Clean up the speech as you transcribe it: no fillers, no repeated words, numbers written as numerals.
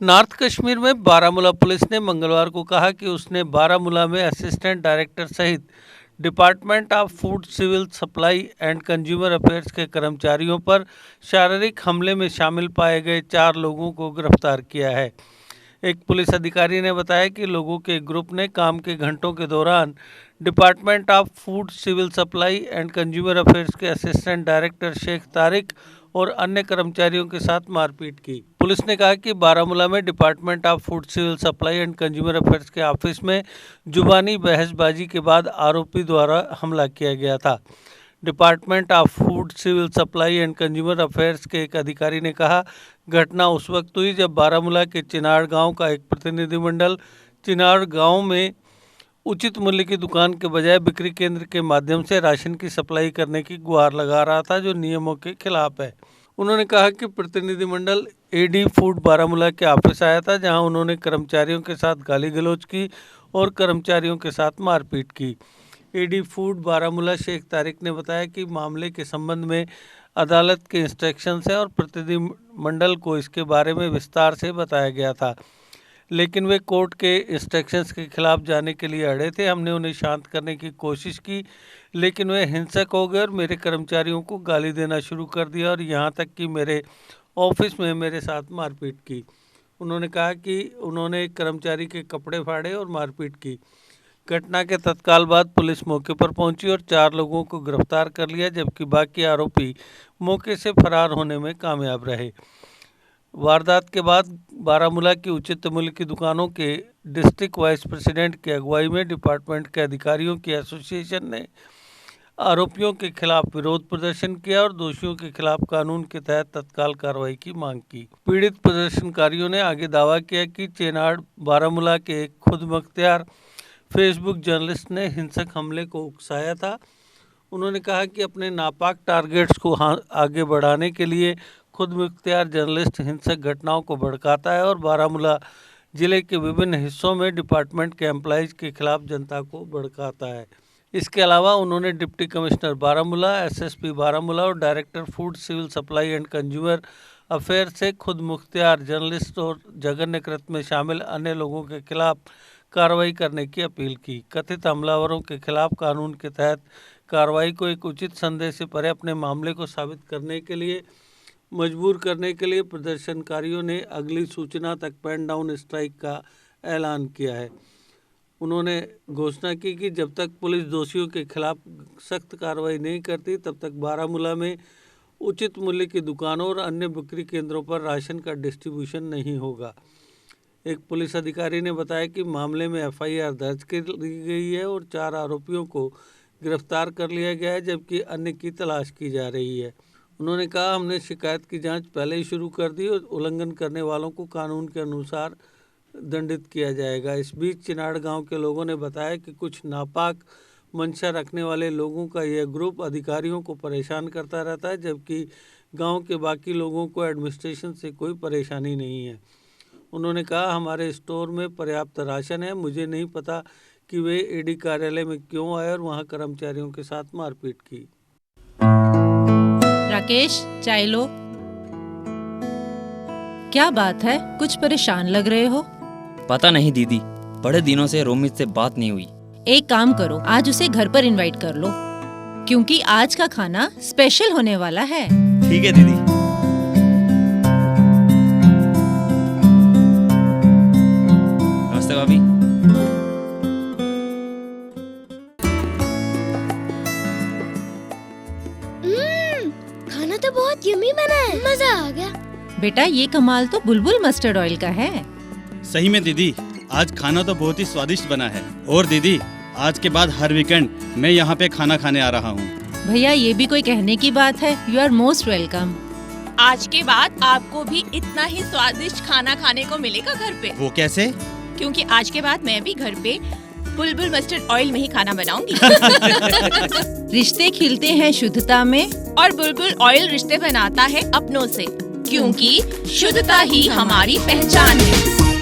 North Kashmir में Baramulla police ने मंगलवार को कहा कि उसने बारामूला में असिस्टेंट डायरेक्टर सहित department of food civil supply and consumer affairs के कर्मचारियों पर शारीरिक हमले में शामिल पाए गए 4 लोगों को गिरफ्तार किया है। एक पुलिस अधिकारी ने बताया कि लोगों के एक ग्रुप ने काम के घंटों के दौरान department of food civil supply and consumer affairs के असिस्टेंट डायरेक्टर शेख तारिक और अन्य कर्मचारियों के साथ मारपीट की। पुलिस ने कहा कि बारामूला में department of food civil supply and consumer affairs के ऑफिस में जुबानी बहसबाजी के बाद आरोपी द्वारा हमला किया गया था। Department of food civil supply and consumer affairs के एक अधिकारी ने कहा, घटना उस वक्त हुई जब बारामूला के चिनाड़ गांव का एक प्रतिनिधिमंडल चिनाड़ गांव में उचित मूल्य की दुकान के बजाय बिक्री केंद्र के माध्यम से राशन की सप्लाई करने की गुहार लगा रहा था, जो नियमों के खिलाफ है। उन्होंने कहा कि प्रतिनिधिमंडल एडी फूड बारामूला के ऑफिस आया था, जहां उन्होंने कर्मचारियों के साथ गाली गलौज की और कर्मचारियों के साथ मारपीट की। एडी फूड बारामूला शेख तारिक ने बताया कि मामले के संबंध में अदालत के इंस्ट्रक्शंस है और प्रतिनिधिमंडल को इसके बारे में विस्तार से बताया गया था, लेकिन वे कोर्ट के इंस्ट्रक्शंस के खिलाफ जाने के लिए अड़े थे। हमने उन्हें शांत करने की कोशिश की, लेकिन वे हिंसक हो गए और मेरे कर्मचारियों को गाली देना शुरू कर दिया और यहाँ तक कि मेरे ऑफिस में मेरे साथ मारपीट की। उन्होंने कहा कि उन्होंने एक कर्मचारी के कपड़े फाड़े और मारपीट की। घटना के तत्काल बाद पुलिस मौके पर पहुंची और 4 लोगों को गिरफ्तार कर लिया, जबकि बाकी आरोपी मौके से फरार होने में कामयाब रहे। वारदात के बाद बारामूला की उचित मूल्य की दुकानों के डिस्ट्रिक्ट वाइस प्रेसिडेंट की अगुवाई में डिपार्टमेंट के अधिकारियों की एसोसिएशन ने आरोपियों के खिलाफ विरोध प्रदर्शन किया और दोषियों के खिलाफ कानून के तहत तत्काल कार्रवाई की मांग की। पीड़ित प्रदर्शनकारियों ने आगे दावा किया कि चेनाड़ बारामूला के एक खुदमुख्तियार फेसबुक जर्नलिस्ट ने हिंसक हमले को उकसाया था। उन्होंने कहा कि अपने नापाक टारगेट्स को आगे बढ़ाने के लिए खुदमुख्तियार जर्नलिस्ट हिंसक घटनाओं को भड़काता है और बारामूला जिले के विभिन्न हिस्सों में डिपार्टमेंट के एम्प्लॉइज के खिलाफ जनता को भड़काता है। इसके अलावा उन्होंने deputy commissioner Baramulla, SSP Baramulla और director food civil supply and consumer affair से खुदमुख्तियार जर्नलिस्ट और जघन्य कृत्य में शामिल अन्य लोगों के खिलाफ कार्रवाई करने की अपील की। कथित हमलावरों के खिलाफ कानून के तहत कार्रवाई को एक उचित संदेह से परे अपने मामले को साबित करने के लिए मजबूर करने के लिए प्रदर्शनकारियों ने अगली सूचना तक पेन डाउन स्ट्राइक का ऐलान किया है। उन्होंने घोषणा की कि जब तक पुलिस दोषियों के खिलाफ सख्त कार्रवाई नहीं करती, तब तक बारामूला में उचित मूल्य की दुकानों और अन्य बिक्री केंद्रों पर राशन का डिस्ट्रीब्यूशन नहीं होगा। एक पुलिस अधिकारी ने बताया कि मामले में एफआईआर दर्ज कर ली गई है और 4 आरोपियों को गिरफ्तार कर लिया गया है, जबकि अन्य की तलाश की जा रही है। उन्होंने कहा, हमने शिकायत की जांच पहले ही शुरू कर दी और उल्लंघन करने वालों को कानून के अनुसार दंडित किया जाएगा। इस बीच चिनाड़ गांव के लोगों ने बताया कि कुछ नापाक मंशा रखने वाले लोगों का यह ग्रुप अधिकारियों को परेशान करता रहता है, जबकि गांव के बाकी लोगों को एडमिनिस्ट्रेशन से कोई परेशानी नहीं है। उन्होंने कहा, हमारे स्टोर में पर्याप्त राशन है। मुझे नहीं पता कि वे एडी कार्यालय में क्यों आए और वहां कर्मचारियों के साथ मारपीट की। राकेश, चाय लो। क्या बात है, कुछ परेशान लग रहे हो? पता नहीं दीदी, बड़े दिनों से रोमित से बात नहीं हुई। एक काम करो, आज उसे घर पर इनवाइट कर लो, क्योंकि आज का खाना स्पेशल होने वाला है। ठीक है दीदी। नमस्ते भाभी। खाना तो बहुत यम्मी बना है, मजा आ गया। बेटा, ये कमाल तो बुलबुल मस्टर्ड ऑयल का है। सही में दीदी, आज खाना तो बहुत ही स्वादिष्ट बना है। और दीदी, आज के बाद हर वीकेंड मैं यहाँ पे खाना खाने आ रहा हूँ। भैया, ये भी कोई कहने की बात है? You are most welcome. आज के बाद आपको भी इतना ही स्वादिष्ट खाना खाने को मिलेगा घर पे। वो कैसे? क्योंकि आज के बाद मैं भी घर पे बुलबुल मस्टर्ड ऑयल में ही खाना बनाऊंगी। रिश्ते खिलते हैं शुद्धता में, और बुलबुल ऑयल रिश्ते बनाता है अपनों से, क्योंकि शुद्धता ही हमारी पहचान है।